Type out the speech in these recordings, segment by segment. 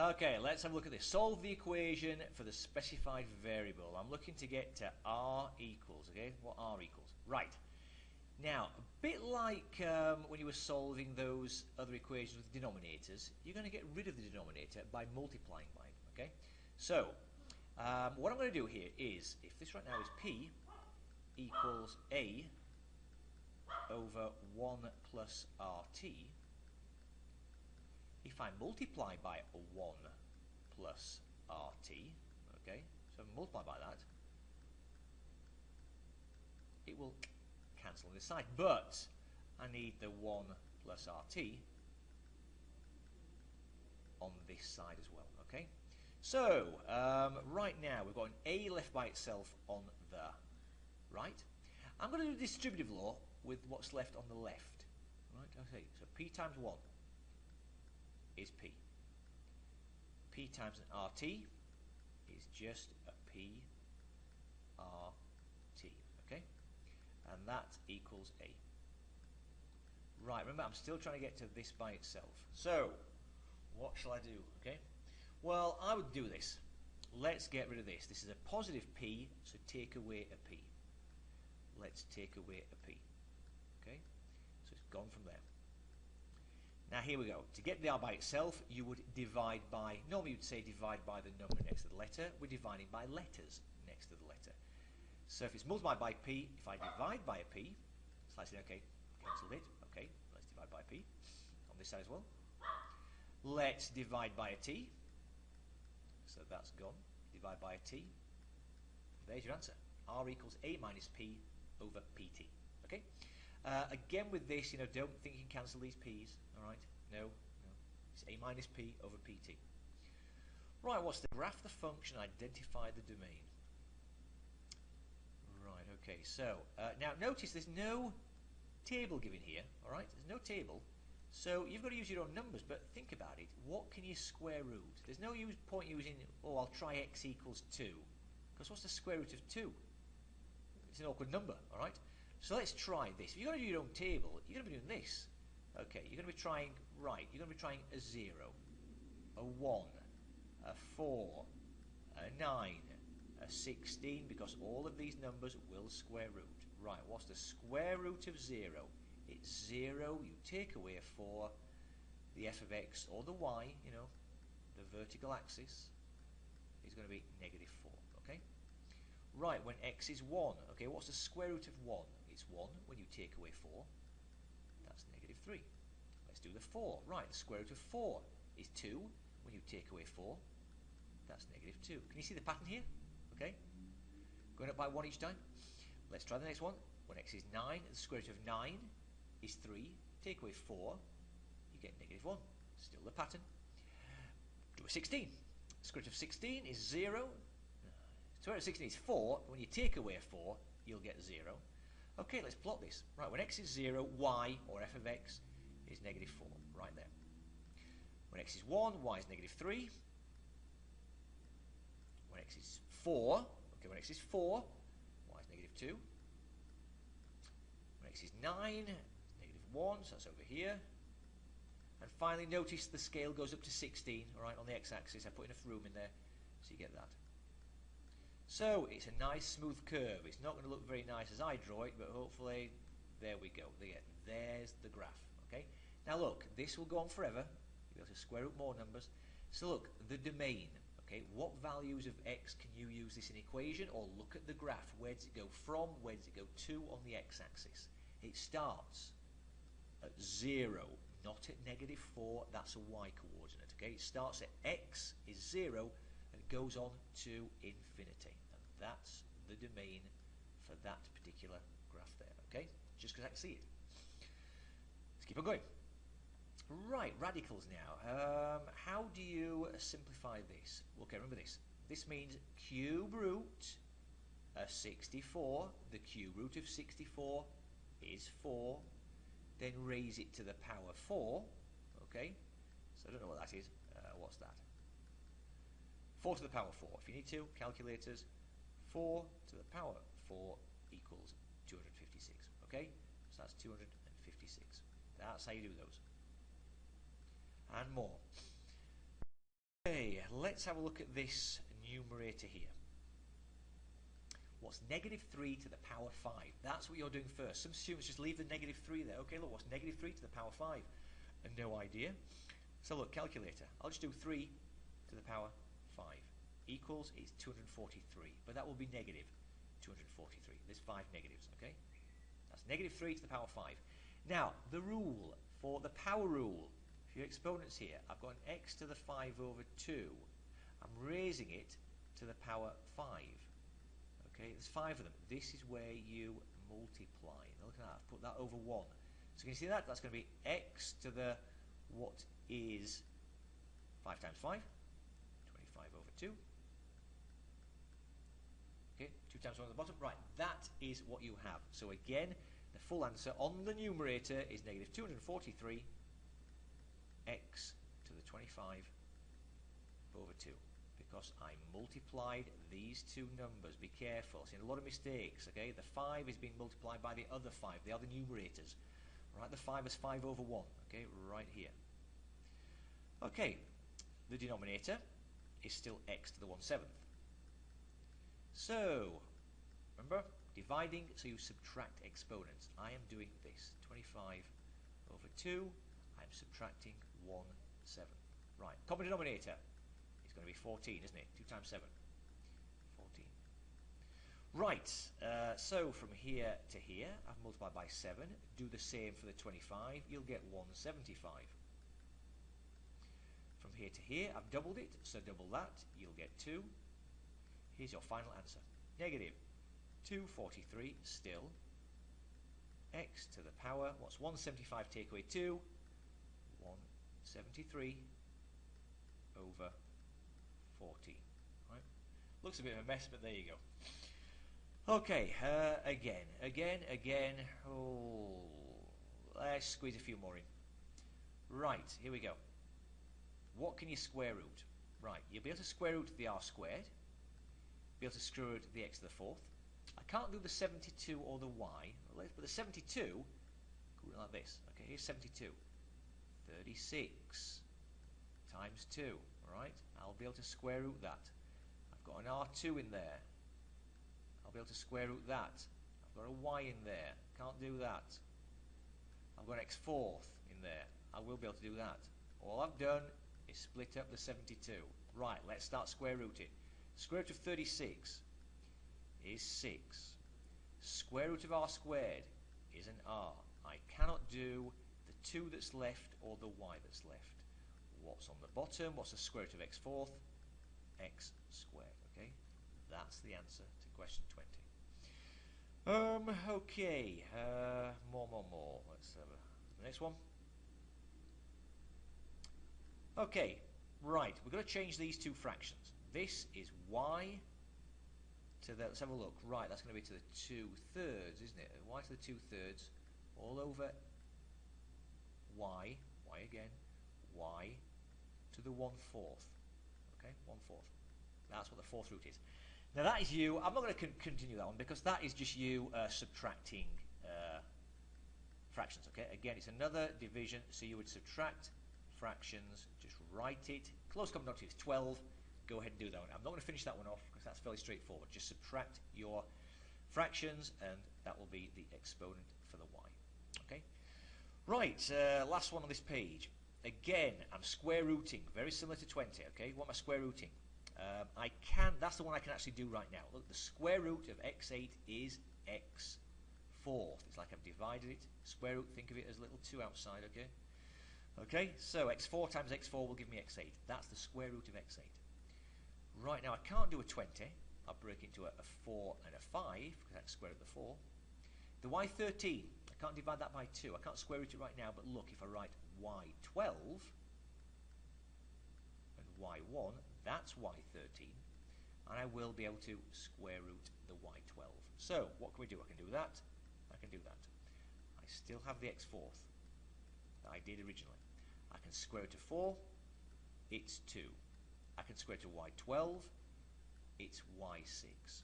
Okay, let's have a look at this. Solve the equation for the specified variable. I'm looking to get to r equals, okay? What r equals? Right. Now, a bit like when you were solving those other equations with denominators, you're going to get rid of the denominator by multiplying by it, okay? So, what I'm going to do here is, if this right now is p equals a over 1 plus rt, if I multiply by 1 plus rt, okay, so multiply by that, it will cancel on this side, but I need the 1 plus rt on this side as well, okay? So, right now we've got an a left by itself on the right. I'm going to do distributive law with what's left on the left, right? Okay, so p times 1 is p. P times an rt is just a p rt, okay? And that equals a. Right, remember I'm still trying to get to this by itself. So, what shall I do, okay? Well, I would do this. Let's get rid of this. This is a positive p, so take away a p. Let's take away a p, okay? So it's gone from there. Now here we go. To get the r by itself, you would divide by, normally you'd say divide by the number next to the letter. We're dividing by letters next to the letter. So if it's multiplied by p, if I divide by a p, so I say, okay, cancel it, okay, let's divide by p on this side as well. Let's divide by a t, so that's gone, divide by a t, there's your answer. R equals a minus p over pt, okay? Again with this, don't think you can cancel these p's, alright? No. It's a minus p over pt. Right, what's the graph the function, identify the domain. Right, okay, so now notice there's no table given here, alright? There's no table, so you've got to use your own numbers, but think about it. What can you square root? There's no point using, oh, I'll try x equals 2, because what's the square root of 2? It's an awkward number, alright? So let's try this. If you're going to do your own table, you're going to be doing this. Okay, you're going to be trying, right, you're going to be trying a 0, a 1, a 4, a 9, a 16, because all of these numbers will square root. Right, what's the square root of 0? It's 0, you take away a 4, the f of x, or the y, the vertical axis, is going to be negative 4, okay? Right, when x is 1, okay, what's the square root of 1? It's 1 when you take away 4, that's negative 3. Let's do the 4. Right, the square root of 4 is 2 when you take away 4, that's negative 2. Can you see the pattern here? Okay, going up by 1 each time. Let's try the next one. When x is 9, the square root of 9 is 3. Take away 4, you get negative 1. Still the pattern. Do a 16. The square root of 16 is 0. Square root of 16 is 4. When you take away a 4, you'll get 0. Okay, let's plot this. Right, when x is 0, y, or f of x, is negative 4. Right there. When x is 1, y is negative 3. When x is 4, okay, when x is 4, y is negative 2. When x is 9, it's negative 1, so that's over here. And finally, notice the scale goes up to 16, alright, on the x-axis. I put enough room in there, so you get that. So, it's a nice smooth curve. It's not going to look very nice as I draw it, but hopefully, there we go. There's the graph, okay? Now look, this will go on forever. You'll be able to square root more numbers. So look, the domain. Okay, what values of x can you use this in equation, or look at the graph? Where does it go from? Where does it go to on the x-axis? It starts at 0, not at negative 4. That's a y coordinate. Okay, it starts at x is 0 and it goes on to infinity. And that's the domain for that particular graph there. Okay, just because I can see it. Let's keep on going. Right, radicals now. How do you simplify this? Okay, remember this. This means cube root of 64. The cube root of 64 is 4. Then raise it to the power 4. Okay, so I don't know what that is. What's that? 4 to the power 4. If you need to, calculators, 4 to the power 4 equals 256. Okay, so that's 256. That's how you do those. And more. Okay, let's have a look at this numerator here. What's negative 3 to the power 5? That's what you're doing first. Some students just leave the negative 3 there. Okay, look, what's negative 3 to the power 5? And no idea. So look, calculator. I'll just do 3 to the power 5 equals, it's 243. But that will be negative 243. There's 5 negatives, okay? That's negative 3 to the power 5. Now, the rule for the power rule, for your exponents here, I've got an x to the 5 over 2. I'm raising it to the power 5. Okay, there's 5 of them. This is where you multiply. Now look at that, I've put that over 1. So can you see that? That's going to be x to the, what is 5 times 5? 25 over 2. Okay, 2 times 1 on the bottom. Right, that is what you have. So again, the full answer on the numerator is negative 243 x to the 25 over 2. Because I multiplied these two numbers. Be careful. See, a lot of mistakes. Okay, the 5 is being multiplied by the other 5, the other numerators. Right, the 5 is 5 over 1. Okay, right here. Okay, the denominator is still x to the 1/7. So, remember, dividing, so you subtract exponents. I am doing this. 25 over 2, I'm subtracting 1/7. Right, common denominator. It's going to be 14, isn't it? 2 times 7. 14. Right, so from here to here, I've multiplied by 7. Do the same for the 25. You'll get 175. From here to here, I've doubled it, so double that. You'll get 2. Here's your final answer. Negative 243 still. X to the power, what's 175 take away 2? 173 over 14. Right? Looks a bit of a mess, but there you go. Okay, again. Oh, let's squeeze a few more in. Right, here we go. What can you square root? Right, you'll be able to square root the r squared. Be able to square root the x to the 4th. I can't do the 72 or the y, but the 72, go like this. Okay, here's 72. 36 times 2, alright? I'll be able to square root that. I've got an r2 in there. I'll be able to square root that. I've got a y in there. Can't do that. I've got an x4th in there. I will be able to do that. All I've done is split up the 72. Right, let's start square rooting. Square root of 36 is 6. Square root of r squared is an r. I cannot do the 2 that's left or the y that's left. What's on the bottom? What's the square root of x4th? X squared. Okay, that's the answer to question 20. Okay, more. Let's have the next one. Okay, right, we're going to change these two fractions. This is y to the, let's have a look. Right, that's going to be to the 2/3, isn't it? Y to the 2/3 all over y again, y to the 1/4. Okay, 1/4. That's what the 4th root is. Now that is you. I'm not going to continue that one because that is just you subtracting fractions. Okay, again, it's another division, so you would subtract fractions. Just write it. Close common denominator is 12. Go ahead and do that one. I'm not going to finish that one off because that's fairly straightforward. Just subtract your fractions and that will be the exponent for the y. Okay. Right, last one on this page. Again, I'm square rooting, very similar to 20. Okay, what am I square rooting? That's the one I can actually do right now. Look, the square root of x8 is x4th. It's like I've divided it. Square root, think of it as a little 2 outside. Okay. Okay, so x4 times x4 will give me x8. That's the square root of x8. Right, now I can't do a 20. I'll break it into a 4 and a 5, because that's square root of the 4. The y13, I can't divide that by 2. I can't square root it right now, but look, if I write y12 and y1, that's y13, and I will be able to square root the y12. So, what can we do? I can do that, I can do that. I still have the x4th that I did originally. I can square root of 4, it's 2. I can square root of y12, it's y6.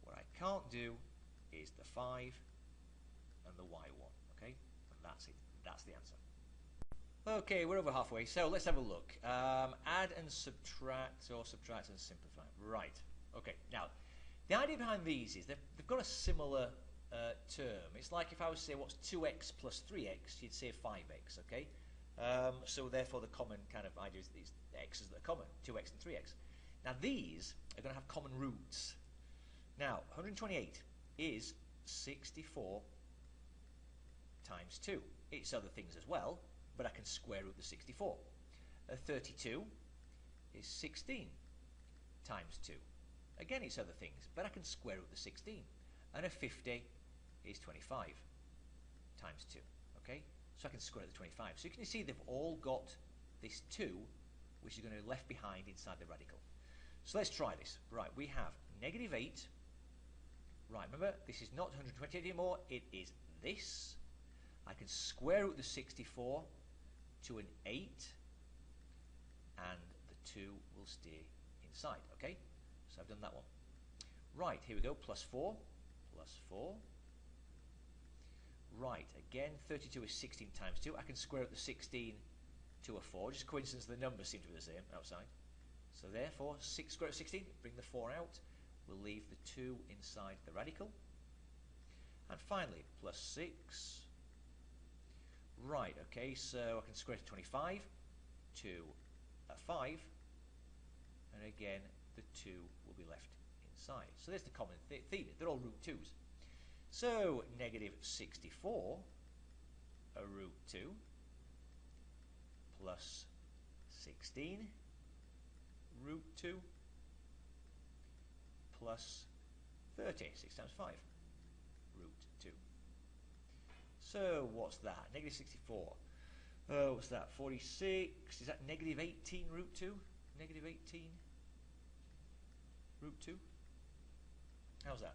What I can't do is the 5 and the y1, okay? And that's it. That's the answer. Okay, we're over halfway, so let's have a look. Add and subtract, or subtract and simplify. Right, okay. Now, the idea behind these is they've got a similar term. It's like if I was to say what's 2x plus 3x, you'd say 5x, okay? So therefore the common kind of idea is these x's that are common, 2x and 3x. Now these are going to have common roots. Now, 128 is 64 times 2. It's other things as well, but I can square root the 64. A 32 is 16 times 2. Again, it's other things, but I can square root the 16. And a 50 is 25 times 2. Okay? So I can square root the 25. So you can see they've all got this 2, which is going to be left behind inside the radical. So let's try this. Right, we have negative 8. Right, remember, this is not 128 anymore. It is this. I can square root the 64 to an 8, and the 2 will stay inside. Okay? So I've done that one. Right, here we go. Plus 4. Plus 4. Right, again, 32 is 16 times 2. I can square root the 16 to a 4. Just coincidence the numbers seem to be the same outside. So therefore, square root of 16, bring the 4 out. We'll leave the 2 inside the radical. And finally, plus 6. Right, okay, so I can square root of 25 to a 5. And again, the 2 will be left inside. So there's the common theme. They're all root 2's. So negative 64, a root 2, plus 16, root 2, plus 30, 6 times 5, root 2. So what's that? Negative 64. What's that? 46. Is that negative 18 root 2? Negative 18 root 2? How's that?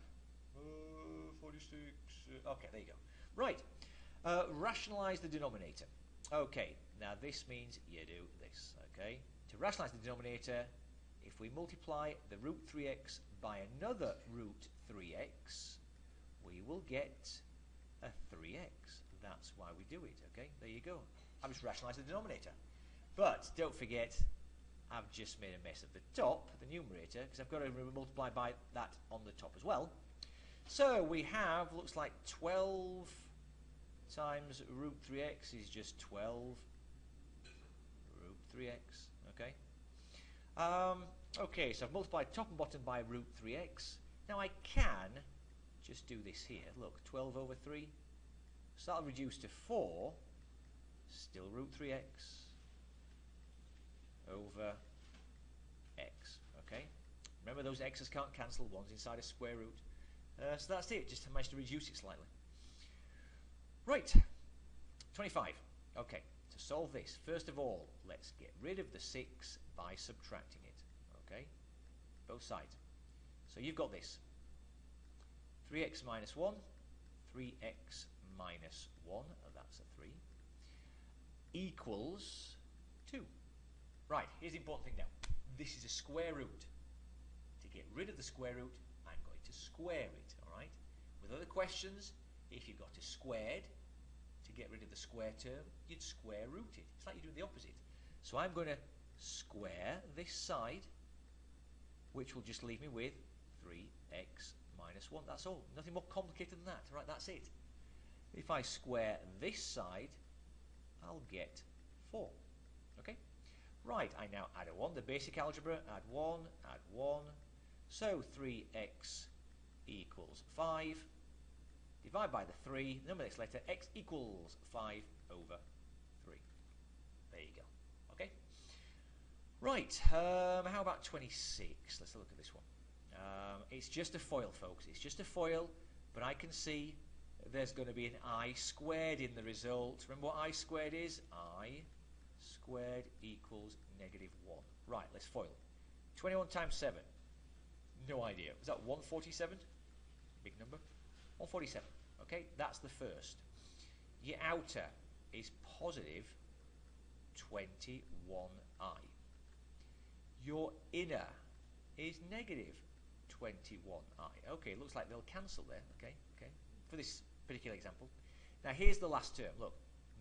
46. Okay, there you go. Right. Rationalize the denominator. Okay, now this means you do this. Okay. To rationalize the denominator, if we multiply the root 3x by another root 3x, we will get a 3x. That's why we do it. Okay, there you go. I've just rationalized the denominator. But don't forget, I've just made a mess of the top, the numerator, because I've got to multiply by that on the top as well. So we have, looks like 12 times root 3x is just 12 root 3x, okay? Okay, so I've multiplied top and bottom by root 3x. Now I can just do this here. Look, 12 over 3. So that'll reduce to 4, still root 3x over x, okay? Remember those x's can't cancel, one's inside a square root. So that's it, just managed to reduce it slightly. Right, 25. Okay, to solve this, first of all, let's get rid of the 6 by subtracting it. Okay, both sides. So you've got this. 3x minus 1, 3x minus 1, that's a 3, equals 2. Right, here's the important thing now. This is a square root. To get rid of the square root, I'm going to square it, all right? With other questions, if you got a squared, to get rid of the square term, you'd square root it. It's like you're doing the opposite. So I'm going to square this side, which will just leave me with 3x minus 1. That's all. Nothing more complicated than that. Right, that's it. If I square this side, I'll get 4. Okay? Right, I now add a 1. The basic algebra, add 1, add 1. So 3x equals 5. Divide by the 3. The number next letter, x equals 5 over 3. There you go. Okay? Right, how about 26? Let's look at this one. It's just a FOIL, folks. It's just a FOIL, but I can see there's going to be an I squared in the result. Remember what I squared is? I squared equals negative 1. Right, let's FOIL. 21 times 7. No idea. Was that 147? Big number. 147. Okay, that's the first. Your outer is positive 21i. Your inner is negative 21i. Okay, looks like they'll cancel there. Okay, for this particular example. Now here's the last term. Look,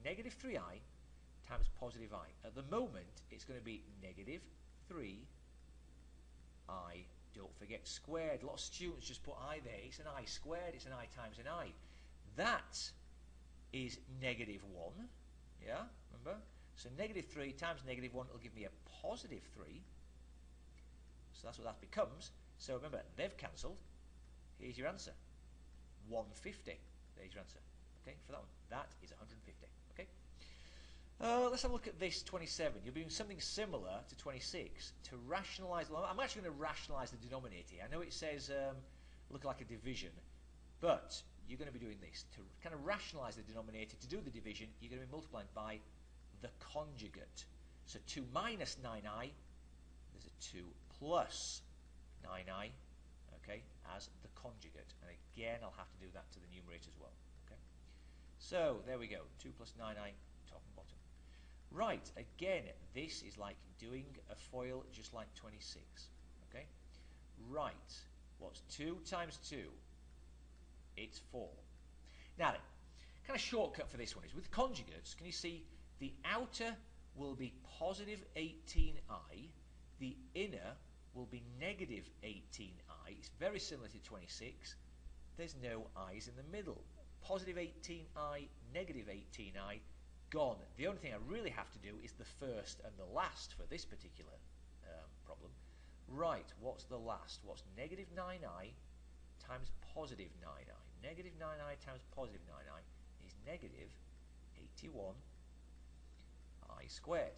negative 3i times positive I. At the moment, it's going to be negative 3I. Don't forget squared. A lot of students just put I there. It's an I squared. It's an I times an I. That is negative 1. Yeah, remember? So negative 3 times negative 1 will give me a positive 3. So that's what that becomes. So remember, they've cancelled. Here's your answer. 150. There's your answer. Okay, for that one. That is 150. Okay. Let's have a look at this 27. You're doing something similar to 26 to rationalise. I'm actually going to rationalise the denominator. I know it says look like a division, but you're going to be doing this to kind of rationalise the denominator. To do the division, you're going to be multiplying by the conjugate. So 2 minus 9i, there's a 2 plus 9i, okay, as the conjugate. And again, I'll have to do that to the numerator as well. Okay. So there we go. 2 plus 9i, top and bottom. Right, again, this is like doing a FOIL just like 26. Okay. Right, what's 2 times 2? It's 4. Now then, kind of shortcut for this one is with conjugates, can you see the outer will be positive 18i, the inner will be negative 18i. It's very similar to 26. There's no i's in the middle. Positive 18i, negative 18i, gone. The only thing I really have to do is the first and the last for this particular problem. Right, what's the last? What's negative 9i times positive 9i? Negative 9i times positive 9i is negative 81i squared.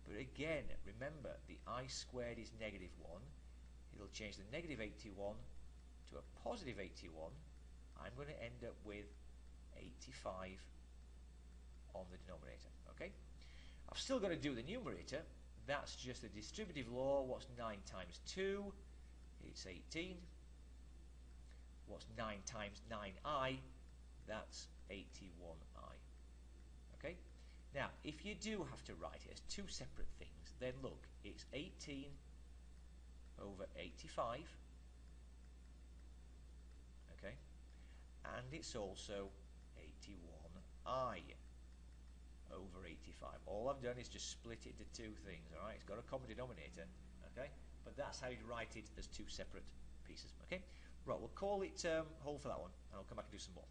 But again, remember, the I squared is negative 1. It'll change the negative 81 to a positive 81. I'm going to end up with 85 on the denominator. Okay? I've still got to do the numerator. That's just the distributive law. What's 9 times 2? It's 18. What's 9 times 9i? That's 81i. Okay? Now, if you do have to write it as two separate things, then look, it's 18 over 85, okay, and it's also 81i over 85. All I've done is just split it into two things, all right? It's got a common denominator, okay, but that's how you write it as two separate pieces, okay? Right, we'll call it whole for that one, and I'll come back and do some more.